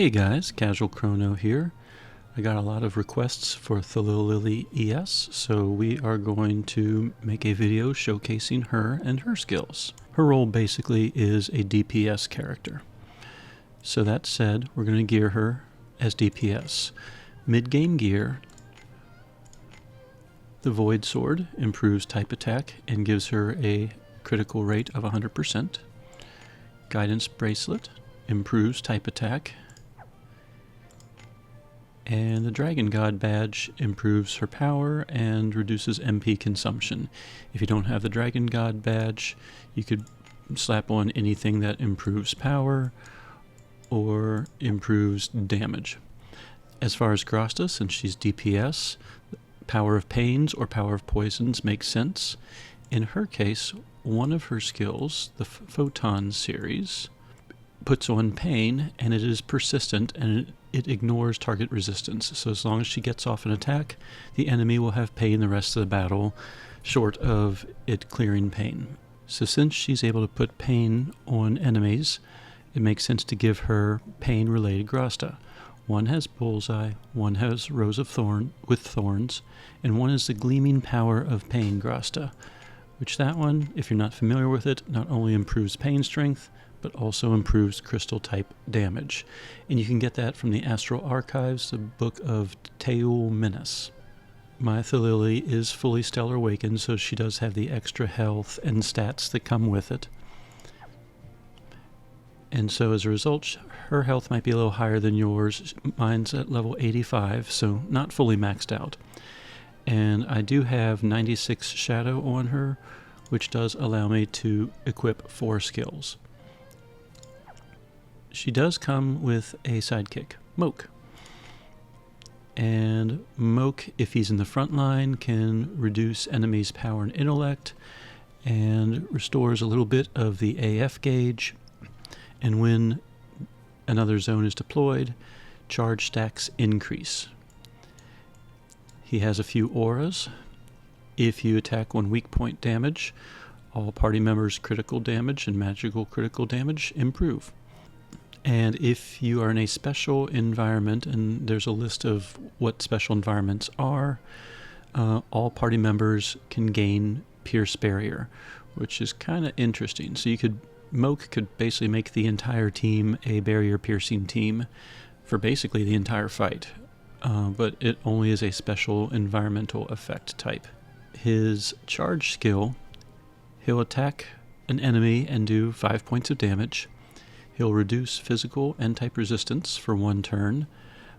Hey guys, Casual Crono here. I got a lot of requests for Thillelillie ES, so we are going to make a video showcasing her and her skills. Her role basically is a DPS character. So that said, we're going to gear her as DPS. Mid-game gear, the Void Sword improves type attack and gives her a critical rate of 100%. Guidance Bracelet improves type attack. And the Dragon God badge improves her power and reduces MP consumption. If you don't have the Dragon God badge, you could slap on anything that improves power or improves damage. As far as grasta, since she's DPS, Power of Pains or Power of Poisons makes sense. In her case, one of her skills, the Photon series, puts on pain, and it is persistent, and it ignores target resistance. So as long as she gets off an attack, the enemy will have pain the rest of the battle, short of it clearing pain. So since she's able to put pain on enemies, it makes sense to give her pain-related grasta. One has Bullseye, one has Rose of Thorn with Thorns, and one is the Gleaming Power of Pain grasta, which that one, if you're not familiar with it, not only improves pain strength, but also improves crystal type damage. And you can get that from the Astral Archives, the book of Teul Menace. My Thillelillie is fully Stellar Awakened, so she does have the extra health and stats that come with it. And so as a result, her health might be a little higher than yours. Mine's at level 85, so not fully maxed out. And I do have 96 Shadow on her, which does allow me to equip 4 skills. She does come with a sidekick, Moke. And Moke, if he's in the front line, can reduce enemies' power and intellect, and restores a little bit of the AF gauge. And when another zone is deployed, charge stacks increase. He has a few auras. If you attack on weak point damage, all party members' critical damage and magical critical damage improve. And if you are in a special environment, and there's a list of what special environments are, all party members can gain Pierce Barrier, which is kind of interesting. So Moke could basically make the entire team a barrier piercing team for basically the entire fight, but it only is a special environmental effect type. His charge skill, he'll attack an enemy and do 5 points of damage. He'll reduce physical and type resistance for 1 turn,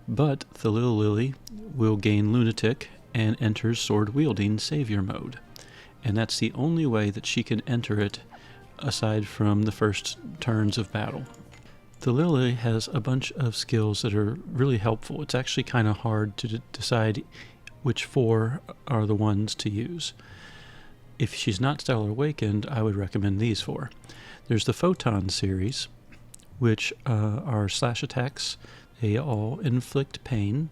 but Thillelillie will gain Lunatic and enters sword-wielding savior mode. And that's the only way that she can enter it aside from the first turns of battle. Thillelillie has a bunch of skills that are really helpful. It's actually kind of hard to decide which 4 are the ones to use. If she's not Stellar Awakened, I would recommend these 4. There's the Photon series, which are slash attacks. They all inflict pain,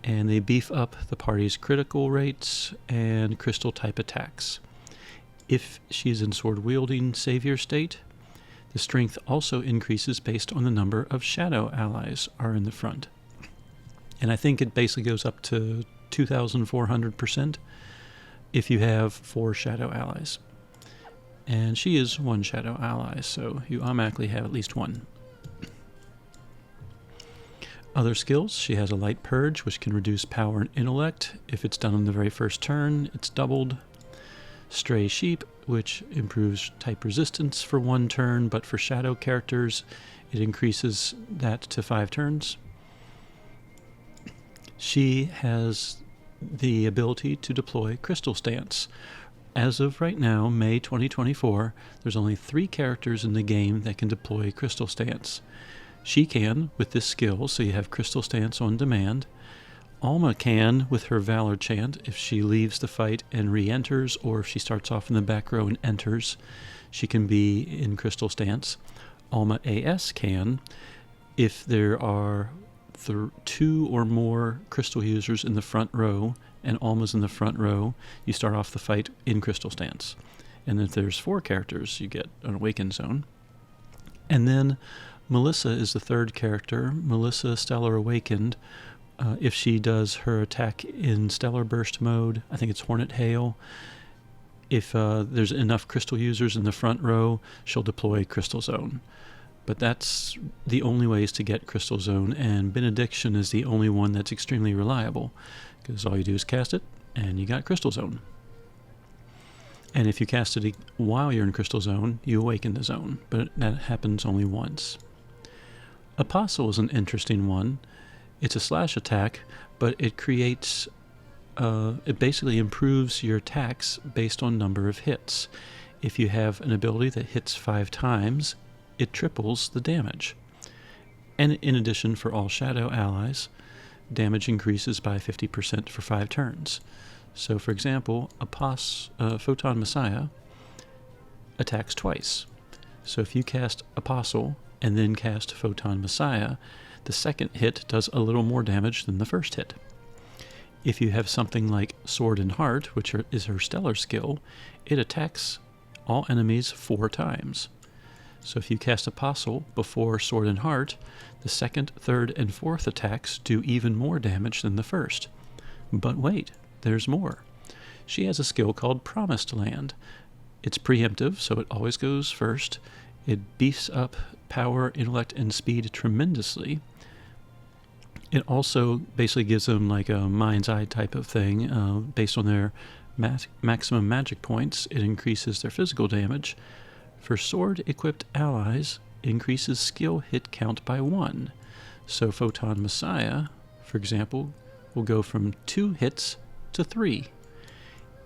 and they beef up the party's critical rates and crystal type attacks. If she's in sword-wielding savior state, the strength also increases based on the number of shadow allies are in the front. And I think it basically goes up to 2,400% if you have 4 shadow allies. And she is 1 shadow ally, so you automatically have at least 1. Other skills, she has a Light Purge, which can reduce power and intellect. If it's done on the very first turn, it's doubled. Stray Sheep, which improves type resistance for 1 turn, but for shadow characters, it increases that to 5 turns. She has the ability to deploy Crystal Stance. As of right now, May 2024, there's only 3 characters in the game that can deploy Crystal Stance. She can with this skill, so you have Crystal Stance on demand. Alma can with her Valor Chant if she leaves the fight and re-enters, or if she starts off in the back row and enters, she can be in Crystal Stance. Alma AS can if there are 2 or more crystal users in the front row and Alma's in the front row, you start off the fight in Crystal Stance. And if there's 4 characters, you get an Awakened Zone. And then Melissa is the third character. Melissa, Stellar Awakened. If she does her attack in Stellar Burst mode, I think it's Hornet Hail. If there's enough crystal users in the front row, she'll deploy Crystal Zone. But that's the only ways to get Crystal Zone, and Benediction is the only one that's extremely reliable, because all you do is cast it, and you got Crystal Zone. And if you cast it while you're in Crystal Zone, you awaken the zone, but that happens only once. Apostle is an interesting one. It's a slash attack, but it creates, it basically improves your attacks based on number of hits. If you have an ability that hits 5 times, it triples the damage. And in addition, for all shadow allies, damage increases by 50% for 5 turns. So for example, Photon Messiah attacks twice. So if you cast Apostle and then cast Photon Messiah, the second hit does a little more damage than the first hit. If you have something like Sword and Heart, which is her stellar skill, it attacks all enemies 4 times. So if you cast Apostle before Sword and Heart, the second, third, and fourth attacks do even more damage than the first. But wait, there's more. She has a skill called Promised Land. It's preemptive, so it always goes first. It beefs up power, intellect, and speed tremendously. It also basically gives them like a mind's eye type of thing. Based on their maximum magic points, it increases their physical damage. For sword-equipped allies, increases skill hit count by 1. So Photon Messiah, for example, will go from 2 hits to 3.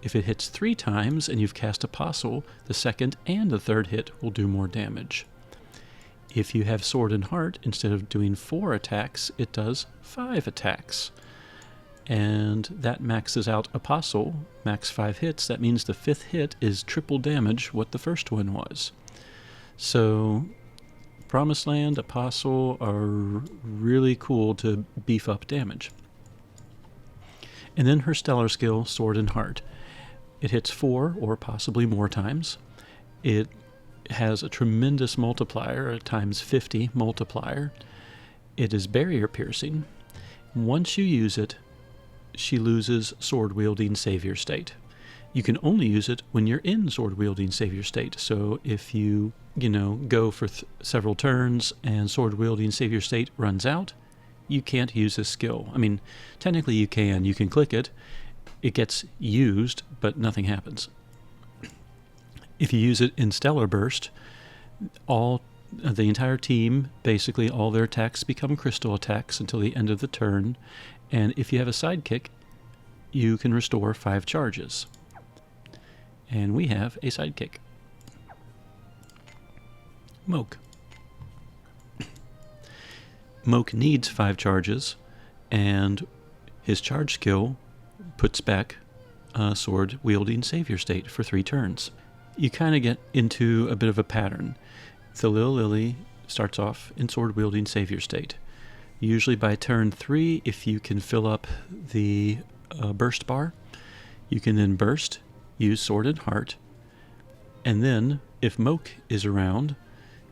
If it hits 3 times and you've cast Apostle, the second and the third hit will do more damage. If you have Sword and Heart, instead of doing 4 attacks, it does 5 attacks. And that maxes out Apostle, max 5 hits. That means the 5th hit is triple damage what the first one was. So Promised Land, Apostle are really cool to beef up damage. And then her stellar skill, Sword and Heart. It hits 4 or possibly more times. It has a tremendous multiplier, a times 50 multiplier. It is barrier piercing. Once you use it, she loses sword-wielding savior state. You can only use it when you're in sword-wielding savior state. So if you go for several turns and sword-wielding savior state runs out, you can't use this skill. I mean, technically you can. You can click it. It gets used, but nothing happens. If you use it in Stellar Burst, the entire team, basically all their attacks become crystal attacks until the end of the turn. And if you have a sidekick, you can restore 5 charges. And we have a sidekick. Moke. Moke needs 5 charges, and his charge skill puts back sword-wielding savior state for 3 turns. You kind of get into a bit of a pattern. Thillelillie starts off in sword-wielding savior state. Usually by turn 3, if you can fill up the burst bar, you can then burst, use Sword and Heart, and then if Moke is around,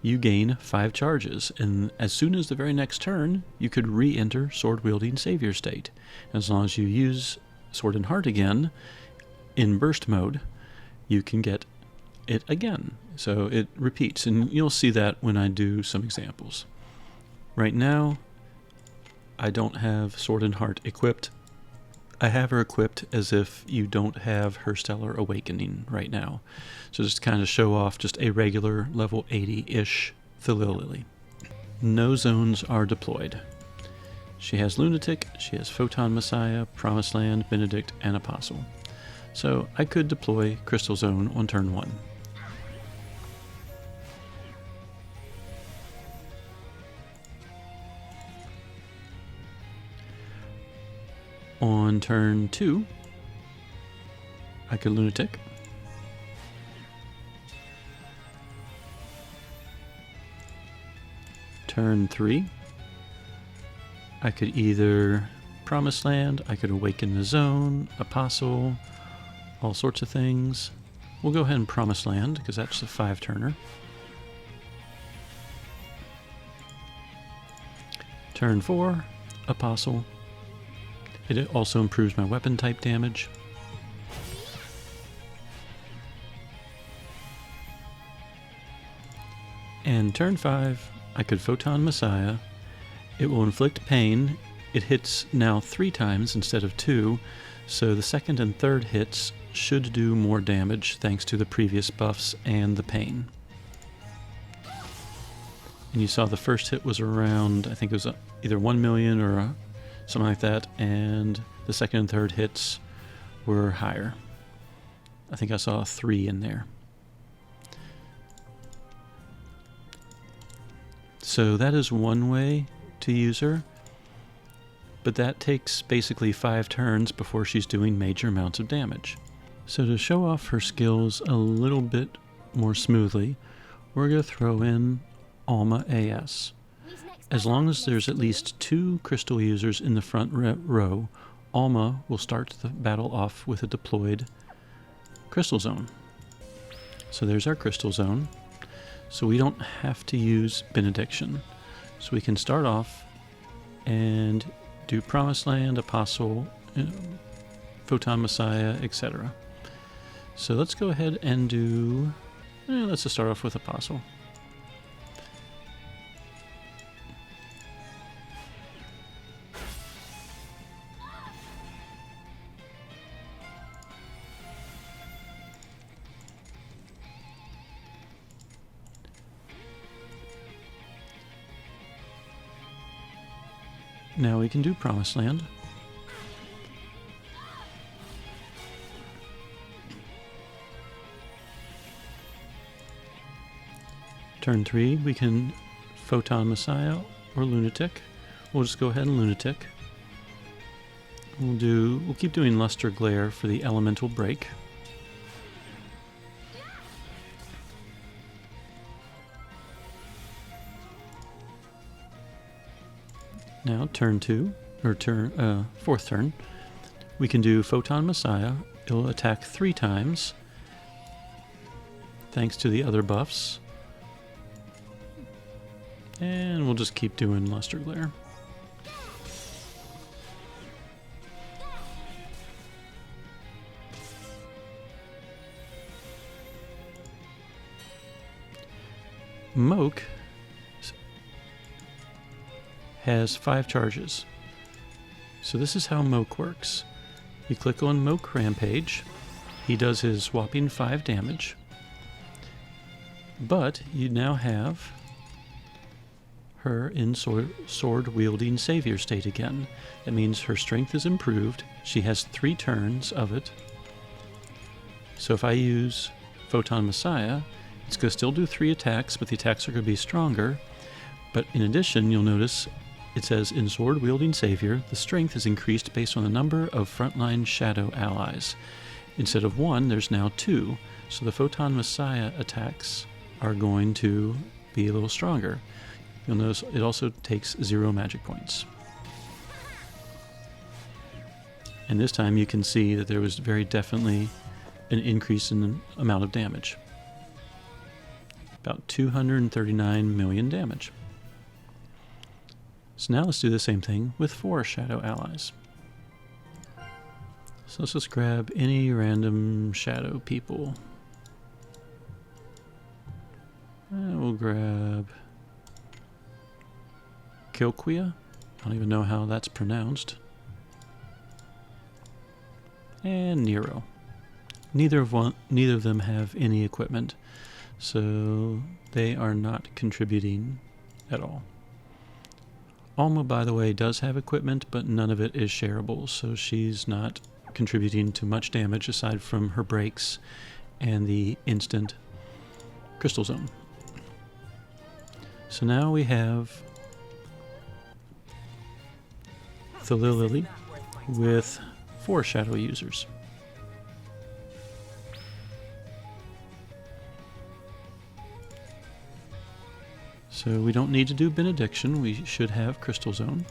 you gain 5 charges, and as soon as the very next turn, you could re-enter sword-wielding savior state. As long as you use Sword and Heart again, in burst mode, you can get it again. So it repeats, and you'll see that when I do some examples. Right now, I don't have Sword and Heart equipped. I have her equipped as if you don't have her Stellar Awakening right now. So just to kind of show off just a regular level 80-ish Thillelillie. No zones are deployed. She has Lunatic, she has Photon Messiah, Promised Land, Benedict, and Apostle. So I could deploy Crystal Zone on turn 1. On turn 2, I could Lunatic. Turn 3, I could either Promised Land, I could Awaken the Zone, Apostle, all sorts of things. We'll go ahead and Promised Land, because that's the 5-turner. Turn 4, Apostle. It also improves my weapon type damage. And turn 5, I could Photon Messiah. It will inflict pain. It hits now 3 times instead of 2, so the second and third hits should do more damage thanks to the previous buffs and the pain. And you saw the first hit was around, I think it was either 1 million or something like that, and the second and third hits were higher. I think I saw a 3 in there. So that is one way to use her, but that takes basically 5 turns before she's doing major amounts of damage. So to show off her skills a little bit more smoothly, we're going to throw in Alma AS. As long as there's at least 2 crystal users in the front row, Alma will start the battle off with a deployed crystal zone. So there's our crystal zone. So we don't have to use Benediction. So we can start off and do Promised Land, Apostle, Photon Messiah, etc. So let's go ahead and do, let's just start off with Apostle. Now we can do Promised Land. Turn 3, we can Photon Messiah or Lunatic. We'll just go ahead and Lunatic. We'll keep doing Luster Glare for the elemental break. Now turn 2, or fourth turn, we can do Photon Messiah. It'll attack 3 times, thanks to the other buffs. And we'll just keep doing Luster Glare. Moke has 5 charges. So this is how Moke works. You click on Moke Rampage. He does his whopping 5 damage. But you now have her in sword-wielding savior state again. That means her strength is improved. She has 3 turns of it. So if I use Photon Messiah, it's going to still do 3 attacks, but the attacks are going to be stronger. But in addition, you'll notice it says, in Sword-Wielding Savior, the strength is increased based on the number of frontline shadow allies. Instead of 1, there's now 2, so the Photon Messiah attacks are going to be a little stronger. You'll notice it also takes 0 magic points. And this time you can see that there was very definitely an increase in the amount of damage. About 239 million damage. So now let's do the same thing with 4 shadow allies. So let's just grab any random shadow people. And we'll grab Kilquia. I don't even know how that's pronounced. And Nero. Neither of them have any equipment, so they are not contributing at all. Alma, by the way, does have equipment, but none of it is shareable, so she's not contributing to much damage aside from her breaks and the instant crystal zone. So now we have Thillelillie with 4 shadow users. So we don't need to do Benediction, we should have Crystal Zone.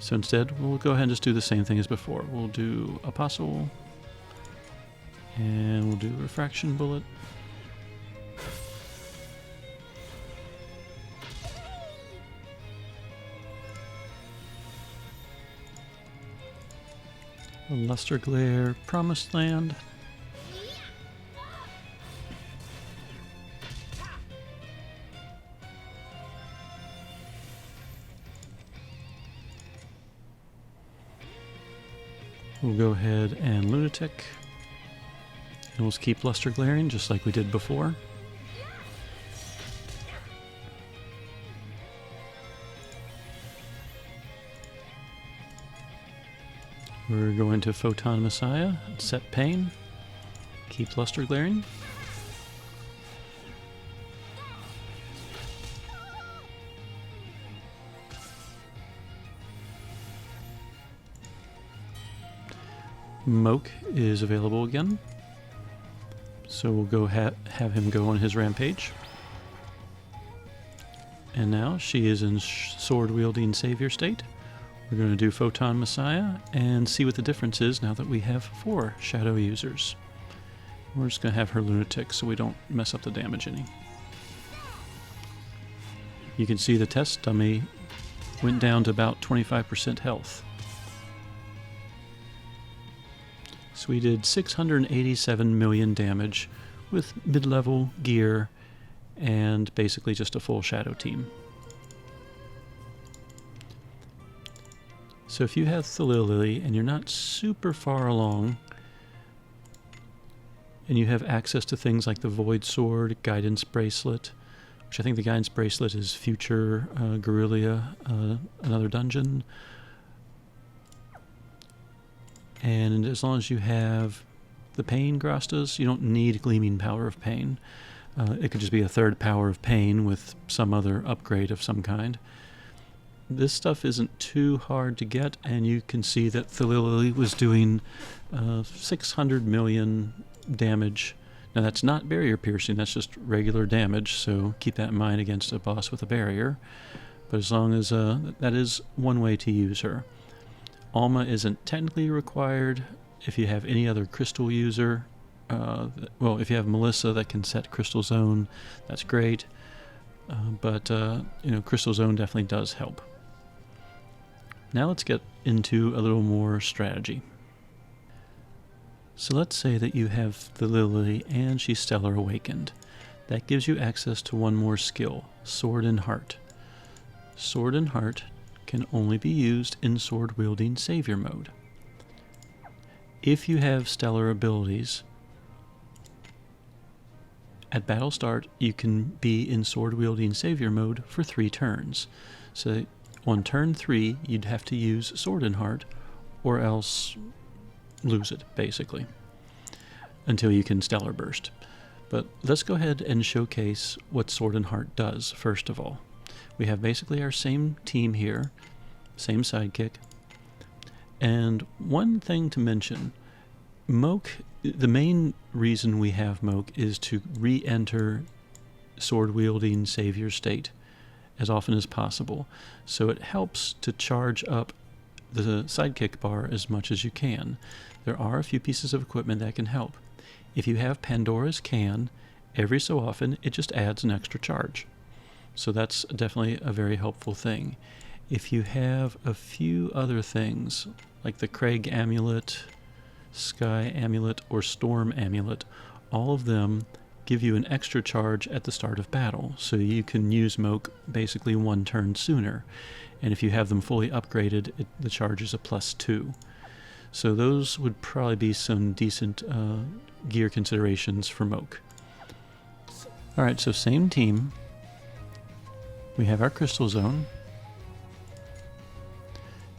So instead, we'll go ahead and just do the same thing as before. We'll do Apostle, and we'll do Refraction Bullet. Luster Glare, Promised Land. We'll go ahead and Lunatic. And we'll keep Luster Glaring just like we did before. We're going to Photon Messiah, set Pain, keep Luster Glaring. Moke is available again, so we'll go have him go on his rampage. And now she is in sword-wielding savior state. We're going to do Photon Messiah and see what the difference is now that we have 4 shadow users. We're just going to have her Lunatic so we don't mess up the damage any. You can see the test dummy went down to about 25% health. So we did 687 million damage with mid-level gear and basically just a full shadow team. So if you have Thillelillie and you're not super far along, and you have access to things like the Void Sword, Guidance Bracelet, which I think the Guidance Bracelet is future Guerrilla, another dungeon. And as long as you have the Pain Grastas, you don't need Gleaming Power of Pain. It could just be a 3rd Power of Pain with some other upgrade of some kind. This stuff isn't too hard to get, and you can see that Thillelillie was doing 600 million damage. Now that's not barrier piercing, that's just regular damage, so keep that in mind against a boss with a barrier. But as long as that is one way to use her. Alma isn't technically required. If you have any other crystal user, well, if you have Melissa that can set Crystal Zone, that's great. But you know, Crystal Zone definitely does help. Now let's get into a little more strategy. So let's say that you have Thillelillie and she's Stellar Awakened. That gives you access to one more skill, Sword and Heart. Sword and Heart can only be used in sword-wielding savior mode. If you have stellar abilities, at battle start you can be in sword-wielding savior mode for 3 turns. So on turn 3 you'd have to use Sword and Heart or else lose it, basically, until you can Stellar Burst. But let's go ahead and showcase what Sword and Heart does first of all. We have basically our same team here, same sidekick. And one thing to mention, Moke, the main reason we have Moke is to re-enter sword-wielding savior state as often as possible. So it helps to charge up the sidekick bar as much as you can. There are a few pieces of equipment that can help. If you have Pandora's Can, every so often it just adds an extra charge. So that's definitely a very helpful thing. If you have a few other things, like the Craig Amulet, Sky Amulet, or Storm Amulet, all of them give you an extra charge at the start of battle, so you can use Moke basically 1 turn sooner. And if you have them fully upgraded, the charge is a +2. So those would probably be some decent gear considerations for Moke. Alright, so same team. We have our Crystal Zone.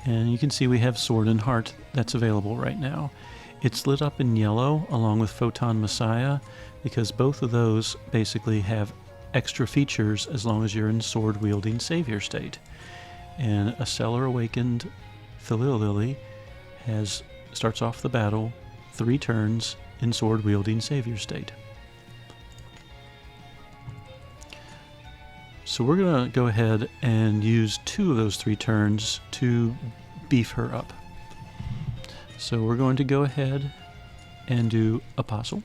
And you can see we have Sword and Heart that's available right now. It's lit up in yellow along with Photon Messiah because both of those basically have extra features as long as you're in sword-wielding savior state. And a Stellar Awakened Thillelillie starts off the battle 3 turns in sword-wielding savior state. So we're going to go ahead and use 2 of those 3 turns to beef her up. So we're going to go ahead and do Apostle.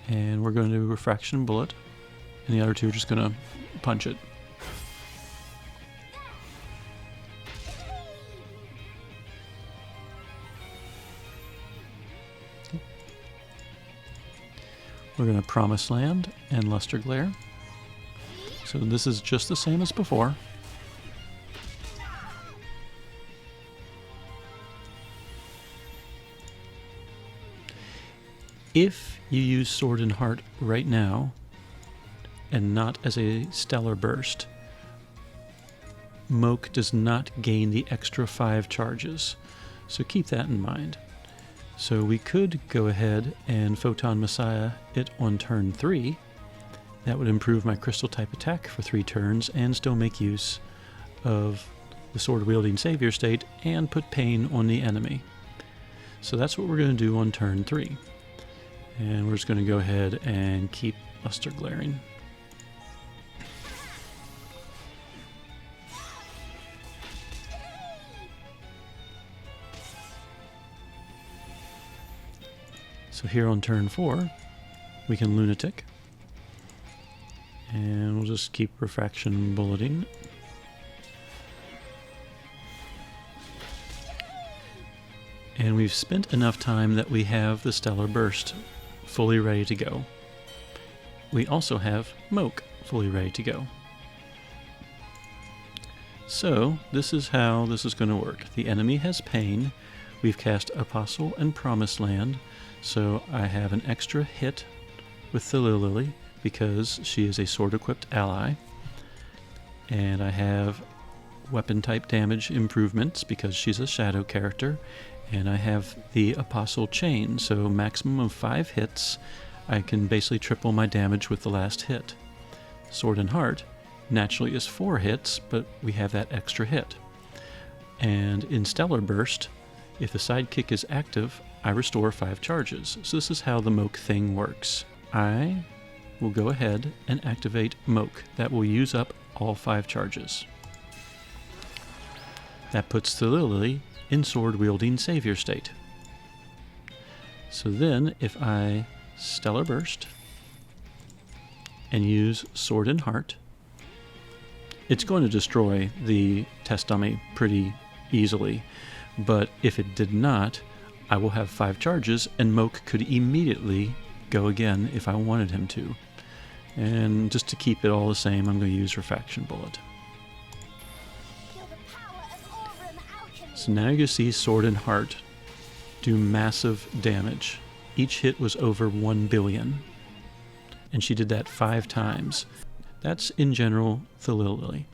And we're going to do Refraction Bullet. And the other 2 are just going to punch it. We're going to Promised Land and Luster Glare. So this is just the same as before. If you use Sword and Heart right now, and not as a Stellar Burst, Moke does not gain the extra 5 charges. So keep that in mind. So we could go ahead and Photon Messiah it on turn 3. That would improve my Crystal type attack for 3 turns and still make use of the sword wielding savior state and put pain on the enemy. So that's what we're going to do on turn 3. And we're just going to go ahead and keep Luster Glaring. So here on turn 4, we can Lunatic. And we'll just keep Refraction Bulleting. And we've spent enough time that we have the Stellar Burst fully ready to go. We also have Moke fully ready to go. So this is how this is going to work. The enemy has pain. We've cast Apostle and Promised Land. So I have an extra hit with Thillelillie because she is a sword-equipped ally. And I have weapon type damage improvements because she's a shadow character. And I have the Apostle Chain, so maximum of 5 hits. I can basically triple my damage with the last hit. Sword and Heart naturally is 4 hits, but we have that extra hit. And in Stellar Burst, if the sidekick is active, I restore 5 charges. So this is how the Moke thing works. I will go ahead and activate Moke. That will use up all 5 charges. That puts Thillelillie in sword-wielding savior state. So then, if I Stellar Burst and use Sword and Heart, it's going to destroy the test dummy pretty easily, but if it did not, I will have 5 charges, and Moke could immediately go again if I wanted him to. And just to keep it all the same, I'm going to use Refraction Bullet. So now you can see Sword and Heart do massive damage. Each hit was over 1 billion. And she did that 5 times. That's, in general, Thillelillie.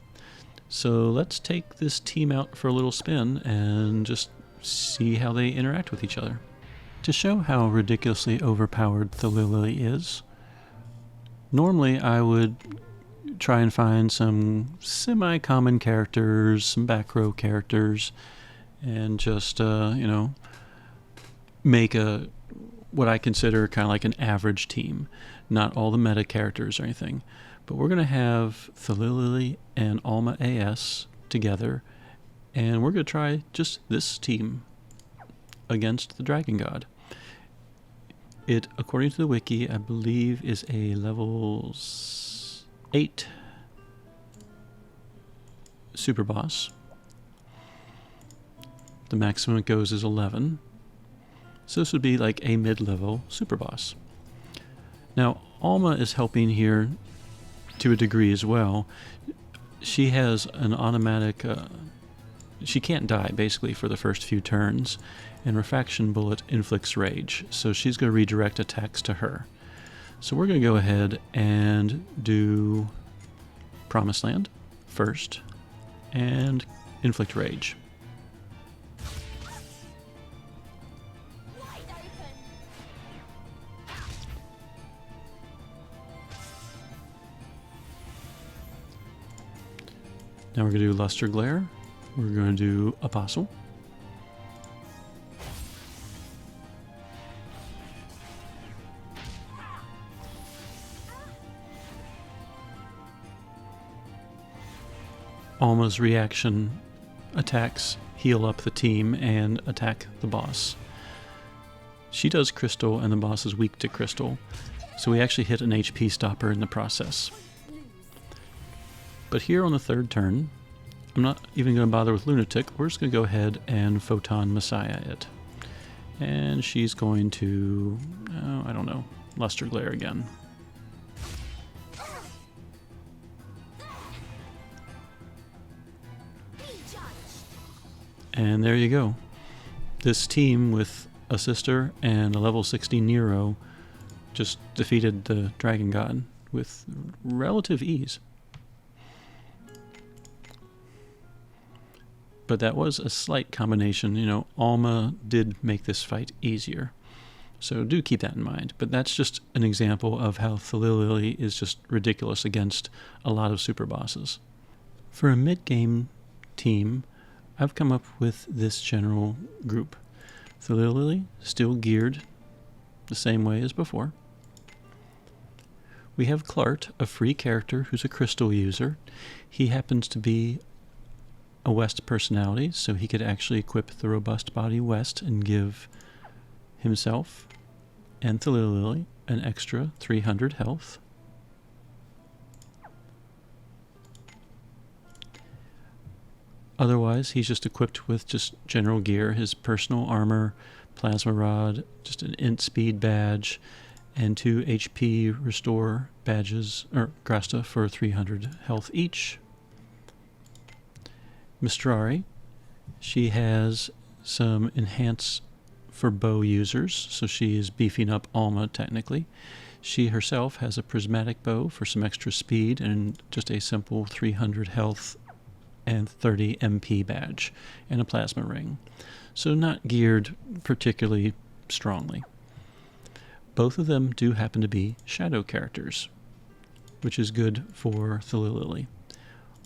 So let's take this team out for a little spin and just see how they interact with each other. To show how ridiculously overpowered Thillelillie is, normally I would try and find some semi-common characters, some back row characters, and just, make what I consider kind of like an average team. Not all the meta characters or anything. But we're going to have Thillelillie and Alma AS together, and we're going to try just this team against the Dragon God. It, according to the wiki, I believe is a level 8 super boss. The maximum it goes is 11. So this would be like a mid-level super boss. Now, Alma is helping here to a degree as well. She has an automatic... she can't die, basically, for the first few turns, and Refraction Bullet inflicts rage, so she's going to redirect attacks to her. So we're going to go ahead and do Promised Land first, and inflict rage. Now we're going to do Luster Glare. We're going to do Apostle. Alma's reaction attacks heal up the team and attack the boss. She does Crystal and the boss is weak to Crystal, so we actually hit an HP stopper in the process. But here on the third turn, I'm not even going to bother with Lunatic. We're just going to go ahead and Photon Messiah it. And she's going to, I don't know, Luster Glare again. And there you go. This team with a sister and a level 60 Nero just defeated the Dragon God with relative ease. But that was a slight combination. You know, Alma did make this fight easier. So do keep that in mind. But that's just an example of how Thillelillie is just ridiculous against a lot of super bosses. For a mid-game team, I've come up with this general group. Thillelillie, still geared the same way as before. We have Clark, a free character who's a crystal user. He happens to be a West personality, so he could actually equip the Robust Body West and give himself and Thillelillie an extra 300 health. Otherwise, he's just equipped with just general gear, his personal armor, plasma rod, just an int speed badge, and 2 HP restore badges, or grasta, for 300 health each. Mistrari, she has some enhance for bow users, so she is beefing up Alma technically. She herself has a prismatic bow for some extra speed and just a simple 300 health and 30 MP badge, and a plasma ring. So not geared particularly strongly. Both of them do happen to be shadow characters, which is good for Thillelillie.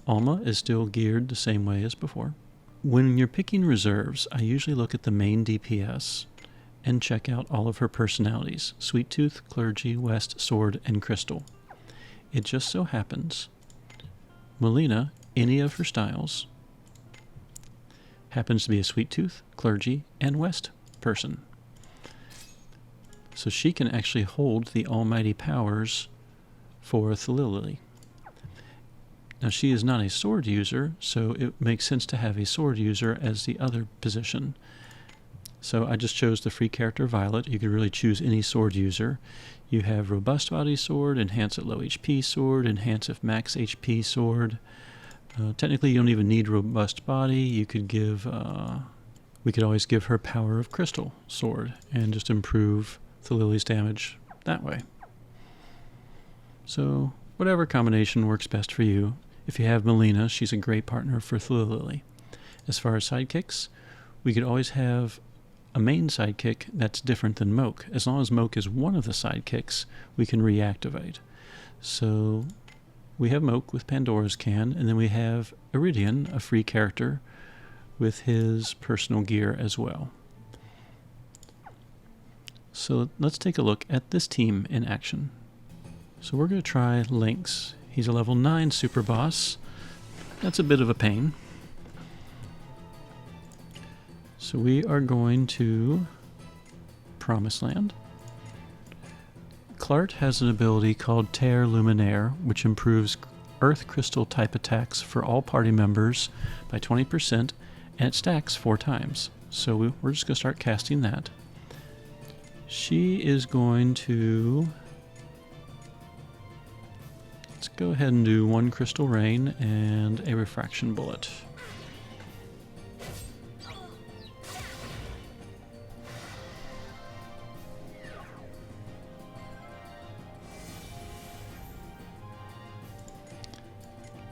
Alma is still geared the same way as before. When you're picking reserves, I usually look at the main DPS and check out all of her personalities: Sweet Tooth, Clergy, West, Sword, and Crystal. It just so happens Melina, any of her styles, happens to be a Sweet Tooth, Clergy, and West person. So she can actually hold the almighty powers for Thillelillie. Now she is not a sword user, so it makes sense to have a sword user as the other position. So I just chose the free character Violet. You could really choose any sword user. You have Robust Body Sword, Enhance at Low HP Sword, Enhance at Max HP Sword. Technically you don't even need Robust Body. You could give, we could always give her Power of Crystal Sword and just improve Thillellillie's damage that way. So whatever combination works best for you. If you have Melina, she's a great partner for Thillelillie. As far as sidekicks, we could always have a main sidekick that's different than Moke. As long as Moke is one of the sidekicks, we can reactivate. So we have Moke with Pandora's Can, and then we have Iridian, a free character, with his personal gear as well. So let's take a look at this team in action. So we're going to try Lynx. He's a level 9 super boss. That's a bit of a pain. So we are going to Promised Land. Clark has an ability called Terre Luminaire, which improves Earth Crystal type attacks for all party members by 20%, and it stacks 4 times. So we're just going to start casting that. She is going to... let's go ahead and do 1 Crystal Rain and a Refraction Bullet.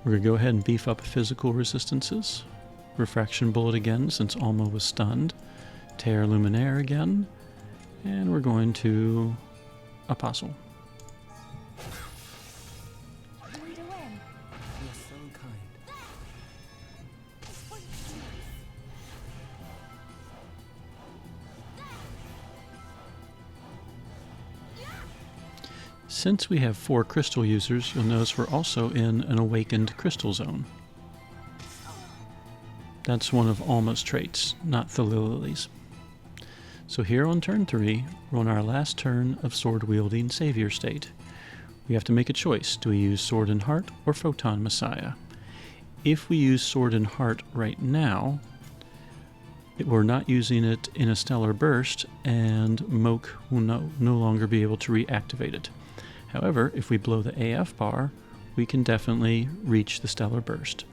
We're going to go ahead and beef up physical resistances. Refraction Bullet again, since Alma was stunned. Terre Luminaire again. And we're going to Apostle. Since we have 4 crystal users, you'll notice we're also in an awakened crystal zone. That's one of Alma's traits, not Thillellillie's. So here on turn 3, we're on our last turn of sword-wielding Savior state. We have to make a choice. Do we use Sword and Heart or Photon Messiah? If we use Sword and Heart right now, We're not using it in a stellar burst, and Moke will no longer be able to reactivate it. However, if we blow the AF bar, we can definitely reach the stellar burst.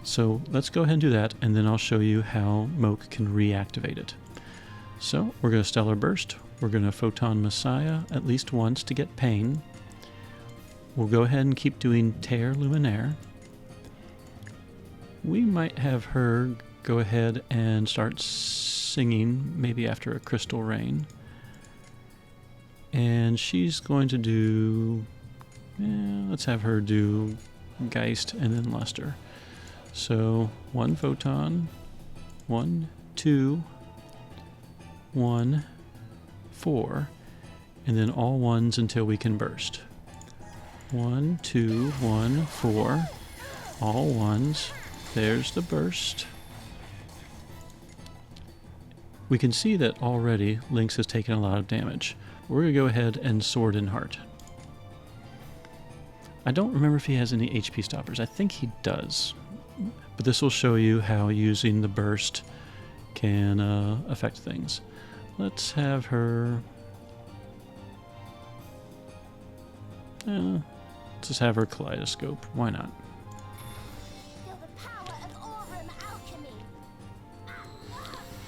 So let's go ahead and do that, and then I'll show you how Moke can reactivate it. So we're going to stellar burst. We're going to photon Messiah at least once to get pain. We'll go ahead and keep doing Tear Luminaire. We might have her go ahead and start singing, maybe after a Crystal Rain. And she's going to do, let's have her do Geist and then Luster. So 1 photon, 1, 2, 1, 4, and then all ones until we can burst. 1, 2, 1, 4, all ones. There's the burst. We can see that already Lynx has taken a lot of damage. We're going to go ahead and Sword in Heart. I don't remember if he has any HP stoppers. I think he does. But this will show you how using the burst can affect things. Let's have her... let's just have her Kaleidoscope. Why not?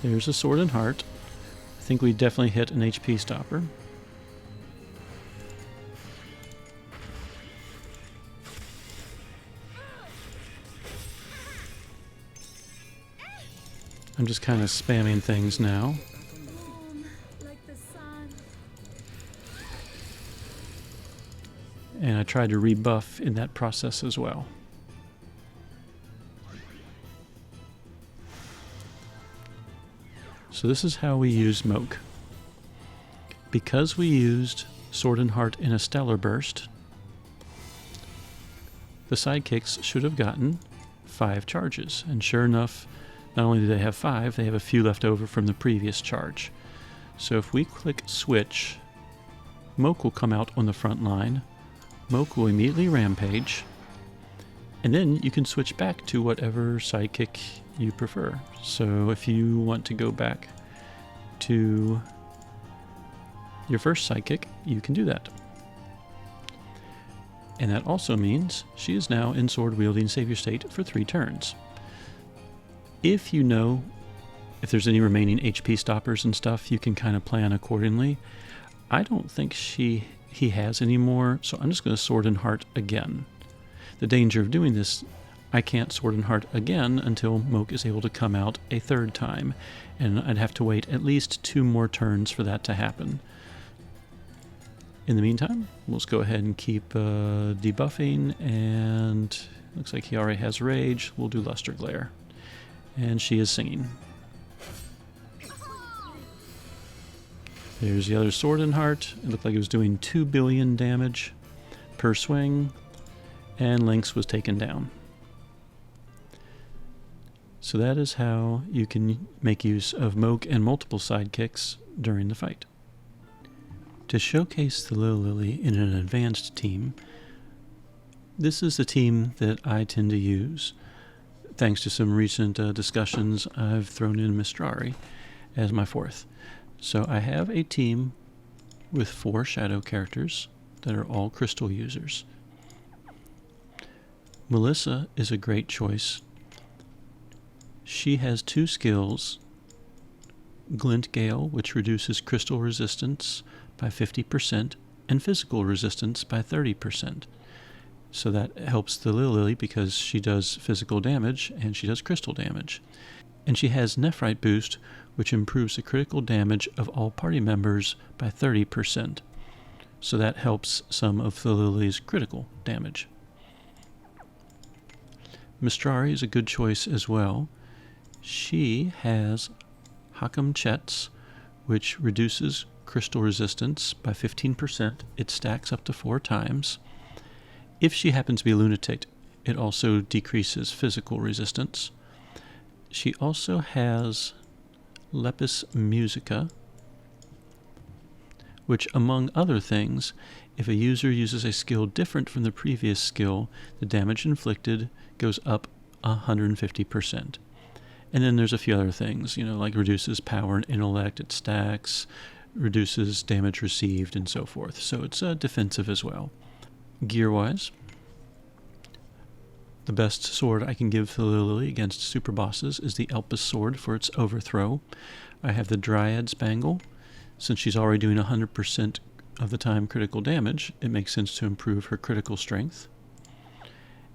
There's a Sword and Heart. I think we definitely hit an HP stopper. I'm just kind of spamming things now. And I tried to rebuff in that process as well. So this is how we use Moke. Because we used Sword and Heart in a Stellar Burst, the sidekicks should have gotten 5 charges. And sure enough, not only do they have 5, they have a few left over from the previous charge. So if we click Switch, Moke will come out on the front line. Moke will immediately rampage, and then you can switch back to whatever sidekick you prefer. So if you want to go back to your first sidekick, you can do that. And that also means she is now in sword-wielding savior state for 3 turns. If you know if there's any remaining HP stoppers and stuff, you can kind of plan accordingly. I don't think he has any more, so I'm just going to Sword and Heart again. The danger of doing this, I can't Sword and Heart again until Moke is able to come out a 3rd time, and I'd have to wait at least 2 more turns for that to happen. In the meantime, let's go ahead and keep debuffing, and looks like he already has Rage. We'll do Luster Glare. And she is singing. There's the other Sword and Heart. It looked like it was doing 2 billion damage per swing, and Lynx was taken down. So that is how you can make use of Moke and multiple sidekicks during the fight. To showcase the Thillelillie in an advanced team, this is the team that I tend to use. Thanks to some recent discussions, I've thrown in Mistrari as my 4th. So I have a team with 4 shadow characters that are all crystal users. Melissa is a great choice. She has 2 skills, Glint Gale, which reduces crystal resistance by 50% and physical resistance by 30%. So that helps the Thillelillie because she does physical damage and she does crystal damage. And she has Nephrite Boost, which improves the critical damage of all party members by 30%. So that helps some of Thillelillie's critical damage. Mistrari is a good choice as well. She has Hakam Chets, which reduces crystal resistance by 15%. It stacks up to 4 times. If she happens to be a lunatic, it also decreases physical resistance. She also has Lepis Musica, which, among other things, if a user uses a skill different from the previous skill, the damage inflicted goes up 150%. And then there's a few other things, like reduces power and intellect, it stacks, reduces damage received, and so forth. So it's defensive as well. Gear-wise, the best sword I can give Thillelillie against super bosses is the Elpis sword for its overthrow. I have the Dryad Spangle. Since she's already doing 100% of the time critical damage, it makes sense to improve her critical strength.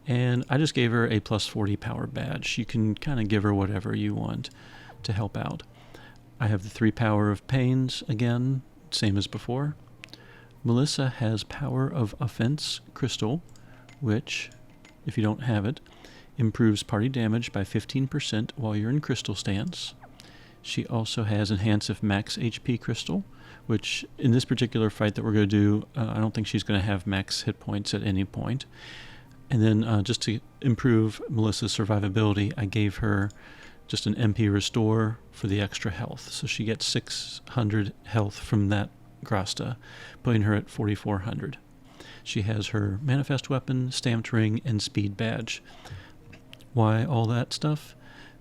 And I just gave her a plus 40 power badge. You can kind of give her whatever you want to help out. I have the 3 power of pains again, same as before. Melissa has power of offense crystal, which, if you don't have it, improves party damage by 15% while you're in crystal stance. She also has enhanced max HP crystal, which in this particular fight that we're going to do, I don't think she's going to have max hit points at any point. And then just to improve Melissa's survivability, I gave her just an MP restore for the extra health. So she gets 600 health from that grasta, putting her at 4,400. She has her manifest weapon, stamped ring, and speed badge. Why all that stuff?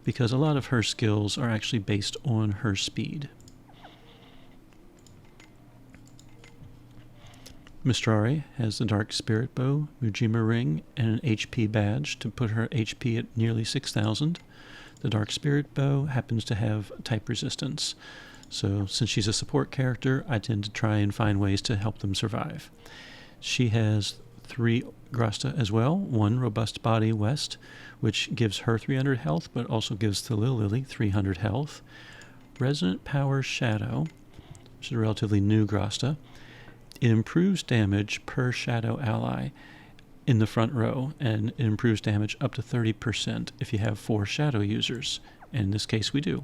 Because a lot of her skills are actually based on her speed. Mistrari has the Dark Spirit Bow, Mujima Ring, and an HP badge to put her HP at nearly 6,000. The Dark Spirit Bow happens to have type resistance, so since she's a support character, I tend to try and find ways to help them survive. She has 3 grasta as well, 1 Robust Body West, which gives her 300 health, but also gives Thillelillie 300 health. Resonant Power Shadow, which is a relatively new grasta. It improves damage per shadow ally in the front row, and it improves damage up to 30% if you have 4 shadow users. And in this case, we do.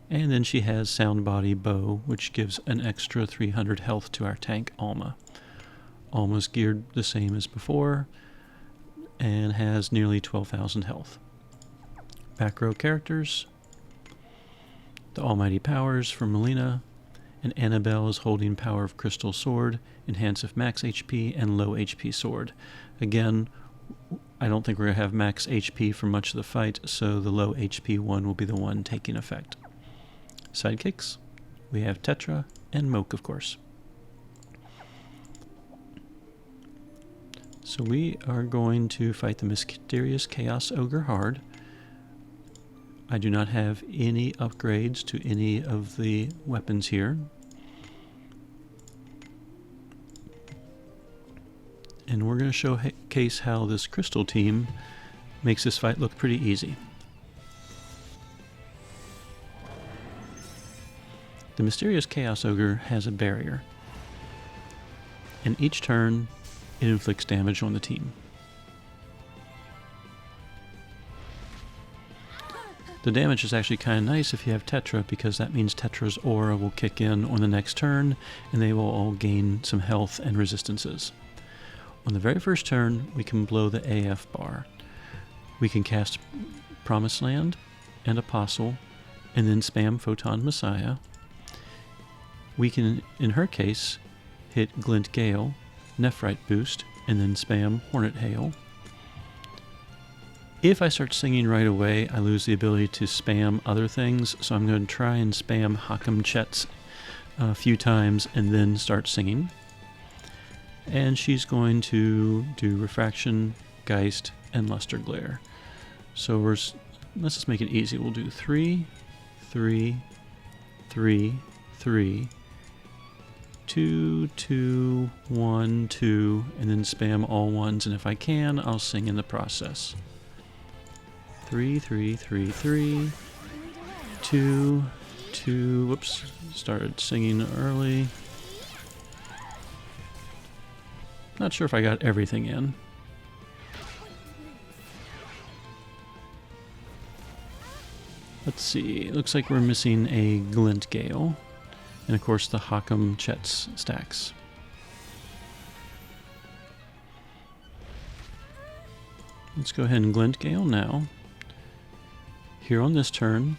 And then she has Sound Body Bow, which gives an extra 300 health to our tank Alma. Alma's geared the same as before, and has nearly 12,000 health. Back row characters, the Almighty Powers for Melina, and Annabelle is holding Power of Crystal Sword, Enhance of Max HP, and Low HP Sword. Again, I don't think we're going to have max HP for much of the fight, so the low HP one will be the one taking effect. Sidekicks, we have Tetra and Moke, of course. So we are going to fight the Mysterious Chaos Ogre hard. I do not have any upgrades to any of the weapons here. And we're going to showcase how this crystal team makes this fight look pretty easy. The Mysterious Chaos Ogre has a barrier, and each turn it inflicts damage on the team. The damage is actually kind of nice if you have Tetra, because that means Tetra's aura will kick in on the next turn, and they will all gain some health and resistances. On the very first turn, we can blow the AF bar. We can cast Promised Land and Apostle, and then spam Photon Messiah. We can, in her case, hit Glint Gale, Nephrite Boost, and then spam Hornet Hail. If I start singing right away, I lose the ability to spam other things, so I'm going to try and spam Hakam Chets a few times and then start singing. And she's going to do Refraction, Geist, and Luster Glare. So let's just make it easy. We'll do 3, 3, 3, 3, 2, 2, 1, 2, and then spam all ones, and if I can, I'll sing in the process. 3, 3, 3, 3, 2, 2, whoops, started singing early. Not sure if I got everything in. Let's see, looks like we're missing a Glint Gale, and of course the Hakam Chets stacks. Let's go ahead and Glint Gale now. Here on this turn,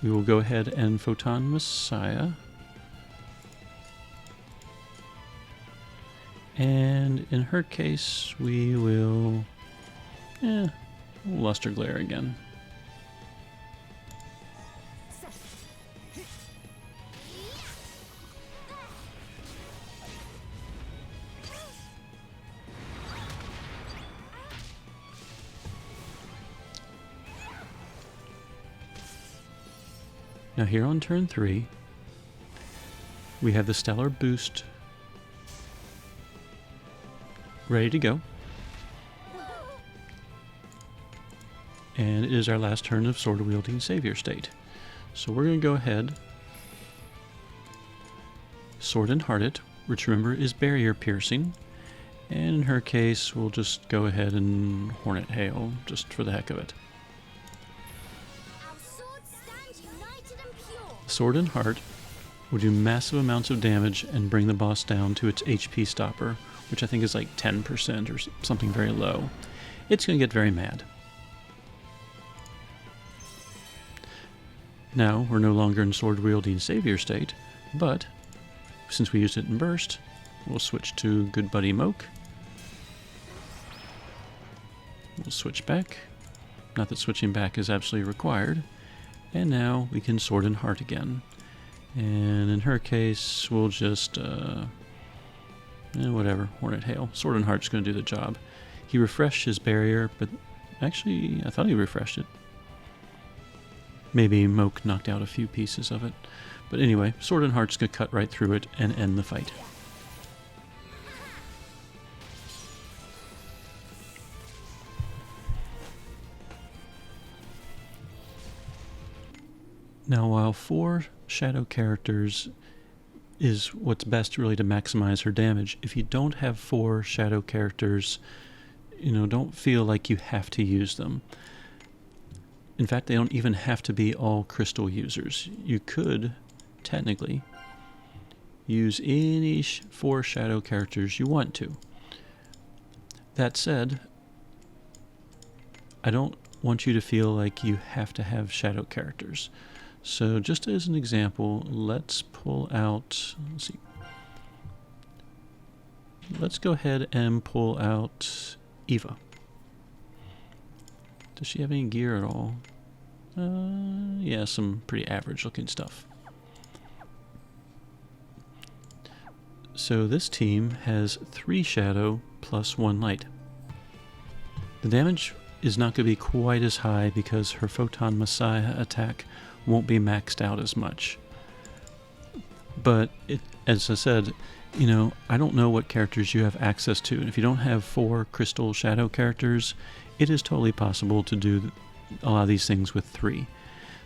we will go ahead and Photon Messiah. And in her case, we will Luster Glare again. Now here on turn 3, we have the Stellar Boost ready to go. And it is our last turn of Sword Wielding Savior State. So we're going to go ahead, Sword and Heart it, which remember is barrier piercing. And in her case, we'll just go ahead and Hornet Hail, just for the heck of it. Sword and Heart will do massive amounts of damage and bring the boss down to its HP stopper, which I think is like 10% or something very low. It's going to get very mad. Now, we're no longer in Sword Wielding Savior state, but since we used it in Burst, we'll switch to Good Buddy Moke. We'll switch back. Not that switching back is absolutely required. And now we can Sword and Heart again. And in her case, we'll just, whatever, Hornet Hail. Sword and Heart's going to do the job. He refreshed his barrier, but actually, I thought he refreshed it. Maybe Moke knocked out a few pieces of it. But anyway, Sword and Heart's going to cut right through it and end the fight. Now, while 4 shadow characters is what's best really to maximize her damage, if you don't have 4 shadow characters, don't feel like you have to use them. In fact, they don't even have to be all crystal users. You could, technically, use any 4 shadow characters you want to. That said, I don't want you to feel like you have to have shadow characters. So just as an example, let's pull out, let's go ahead and pull out Eva. Does she have any gear at all? Yeah, some pretty average looking stuff. So this team has 3 shadow plus 1 light. The damage is not going to be quite as high because her Photon Messiah attack won't be maxed out as much. But as I said, I don't know what characters you have access to. And if you don't have 4 crystal shadow characters, it is totally possible to do a lot of these things with 3.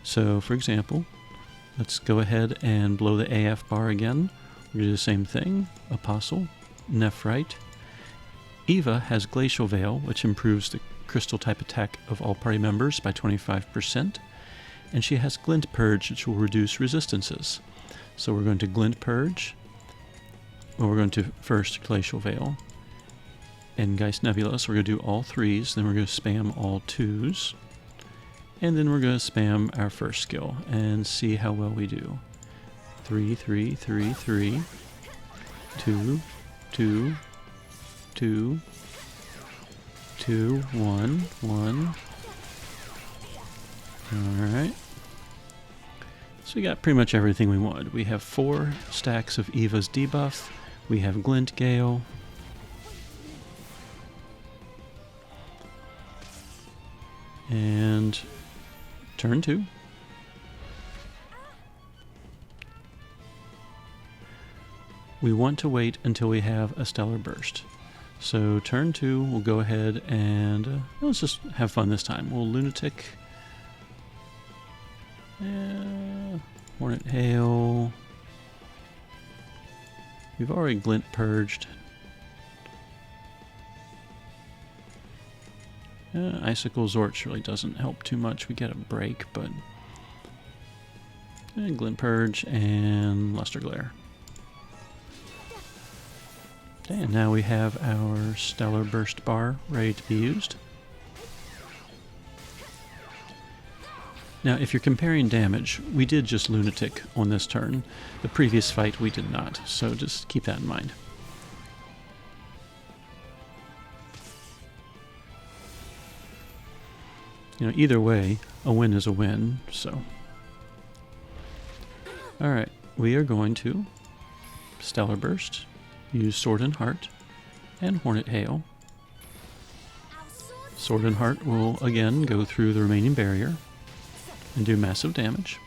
So, for example, let's go ahead and blow the AF bar again. We're going to do the same thing. Apostle, Nephrite. Eva has Glacial Veil, which improves the crystal type attack of all party members by 25%. And she has Glint Purge, which will reduce resistances. So we're going to Glint Purge. Well, we're going to first Glacial Veil. And Geist Nebula, so we're going to do all 3s, then we're going to spam all 2s. And then we're going to spam our first skill and see how well we do. 3, 3, 3, 3. 2, 2, 2. 2, 1, 1. Alright. So we got pretty much everything we wanted. We have 4 stacks of Eva's debuff. We have Glint Gale. And turn 2. We want to wait until we have a Stellar Burst. So turn 2, we'll go ahead and let's just have fun this time. We'll Lunatic. Hornet Hail. We've already Glint Purged. Icicle Zorch really doesn't help too much. We get a break, but Glint Purge and Luster Glare. Okay, and now we have our Stellar Burst bar ready to be used. Now, if you're comparing damage, we did just Lunatic on this turn. The previous fight we did not, so just keep that in mind. Either way, a win is a win, so. Alright, we are going to Stellar Burst, use Sword and Heart, and Hornet Hail. Sword and Heart will again go through the remaining barrier and do massive damage.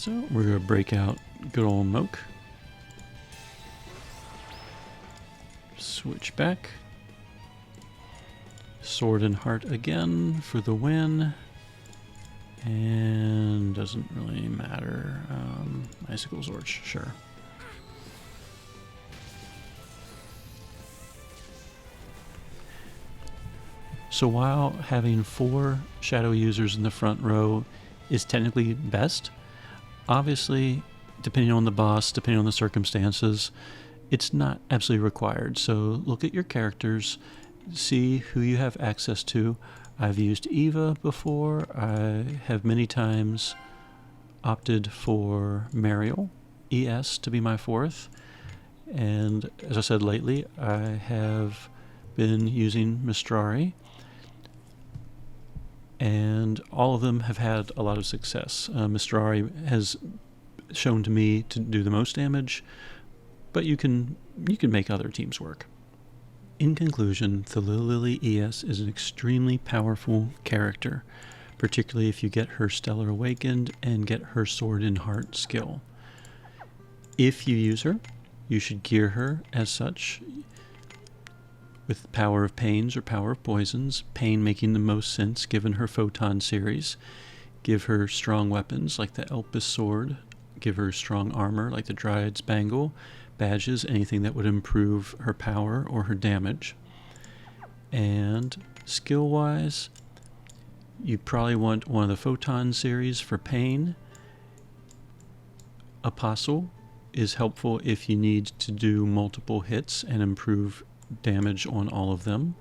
So we're going to break out good old Moke. Switch back. Sword and Heart again for the win. And doesn't really matter. Icicle Zorch, sure. So while having 4 shadow users in the front row is technically best, obviously, depending on the boss, depending on the circumstances, it's not absolutely required. So look at your characters, see who you have access to. I've used Eva before. I have many times opted for Mariel ES to be my 4th. And as I said lately, I have been using Mistrari. And all of them have had a lot of success. Mistrari has shown to me to do the most damage, but you can make other teams work. In conclusion, Thillelillie ES is an extremely powerful character, particularly if you get her Stellar Awakened and get her Sword and Heart skill. If you use her, you should gear her as such, with Power of Pains or Power of Poisons, Pain making the most sense given her Photon series. Give her strong weapons like the Elpis Sword, give her strong armor like the Dryad's Bangle, badges, anything that would improve her power or her damage. And skill-wise, you probably want one of the Photon series for Pain. Apostle is helpful if you need to do multiple hits and improve damage on all of them.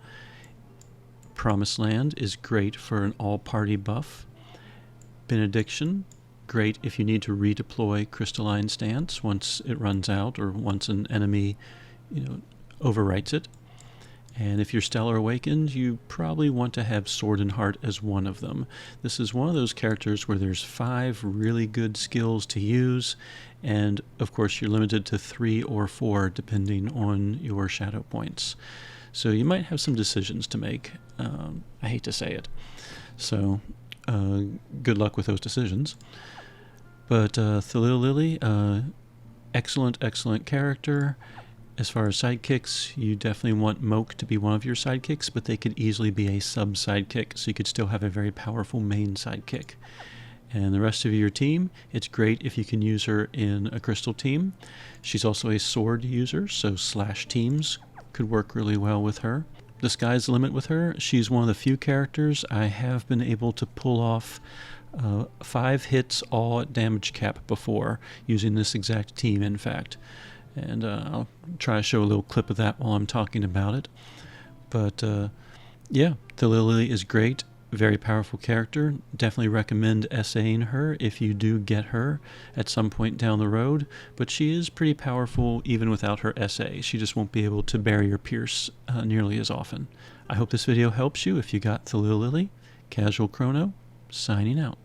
Promised Land is great for an all-party buff. Benediction, great if you need to redeploy Crystalline Stance once it runs out or once an enemy, overwrites it. And if you're Stellar Awakened, you probably want to have Sword and Heart as one of them. This is one of those characters where there's 5 really good skills to use, and of course you're limited to 3 or 4 depending on your shadow points. So you might have some decisions to make. I hate to say it. So good luck with those decisions. But Thillelillie, excellent character. As far as sidekicks, you definitely want Moke to be one of your sidekicks, but they could easily be a sub-sidekick, so you could still have a very powerful main sidekick. And the rest of your team, it's great if you can use her in a crystal team. She's also a sword user, so slash teams could work really well with her. The sky's the limit with her. She's one of the few characters I have been able to pull off 5 hits all at damage cap before, using this exact team, in fact. And I'll try to show a little clip of that while I'm talking about it. But yeah, Thillelillie is great, very powerful character. Definitely recommend SAing her if you do get her at some point down the road. But she is pretty powerful even without her SA. She just won't be able to barrier pierce nearly as often. I hope this video helps you if you got Thillelillie. Casual Crono, signing out.